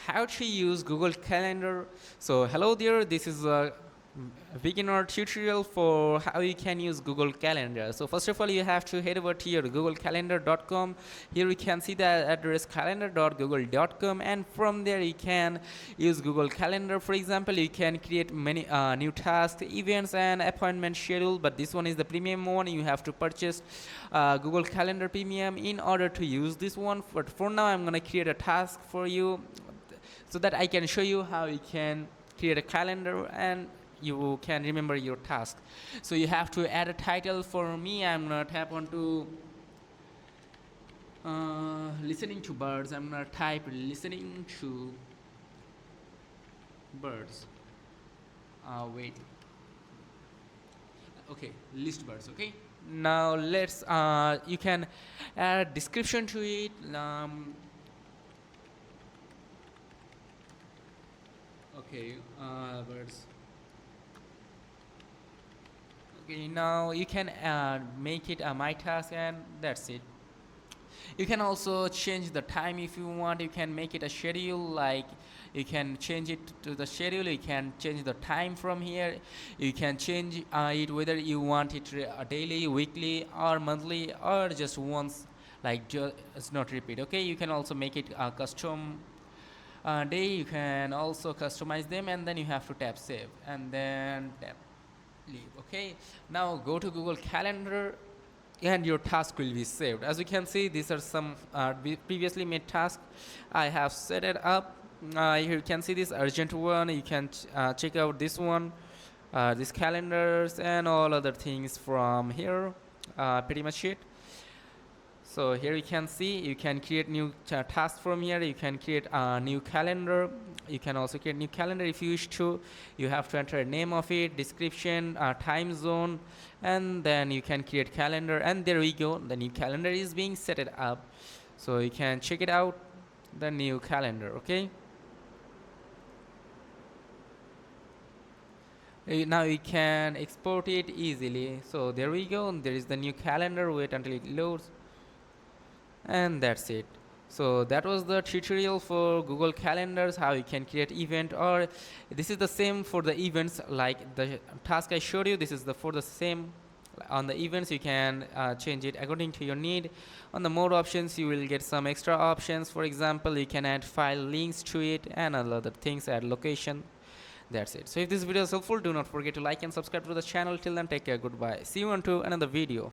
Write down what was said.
how to use Google Calendar. So hello there, this is a beginner tutorial for how you can use Google Calendar. So first of all, you have to head over to your googlecalendar.com. Here you can see the address calendar.google.com, and from there you can use Google Calendar. For example, you can create many new tasks, events and appointment schedule, but this one is the premium one. You have to purchase Google Calendar Premium in order to use this one. But for now, I'm gonna create a task for you so that I can show you how you can create a calendar and you can remember your task. So you have to add a title. For me, I'm gonna tap onto listening to birds. I'm gonna type listening to birds. Wait. Okay, list birds. Okay. Now let's. You can add a description to it. Okay, birds. Okay, now you can make it a my task, and that's it. You can also change the time if you want. You can make it a schedule, like you can change it to the schedule. You can change the time from here. You can change it whether you want it daily, weekly or monthly or just once, like just not repeat. Okay, you can also make it a custom day. You can also customize them, and then you have to tap save and then tap leave. Okay, now go to Google Calendar and your task will be saved. As you can see, these are some previously made tasks. I have set it up. Here you can see this urgent one. You can check out this one, these calendars and all other things from here. Pretty much it. So here you can see you can create new tasks from here. You can create a new calendar. You can also create new calendar if you wish to. You have to enter a name of it, description, time zone, and then you can create calendar. And there we go. The new calendar is being set it up. So you can check it out. The new calendar. Okay. Now you can export it easily. So there we go. There is the new calendar. Wait until it loads. And that's it. So that was the tutorial for Google Calendars, how you can create event, or this is the same for the events, like the task I showed you. This is the for the same. On the events you can change it according to your need. On the more options you will get some extra options. For example, you can add file links to it and other things, add location. That's it. So if this video is helpful, do not forget to like and subscribe to the channel. Till then, take care, goodbye, see you on to another video.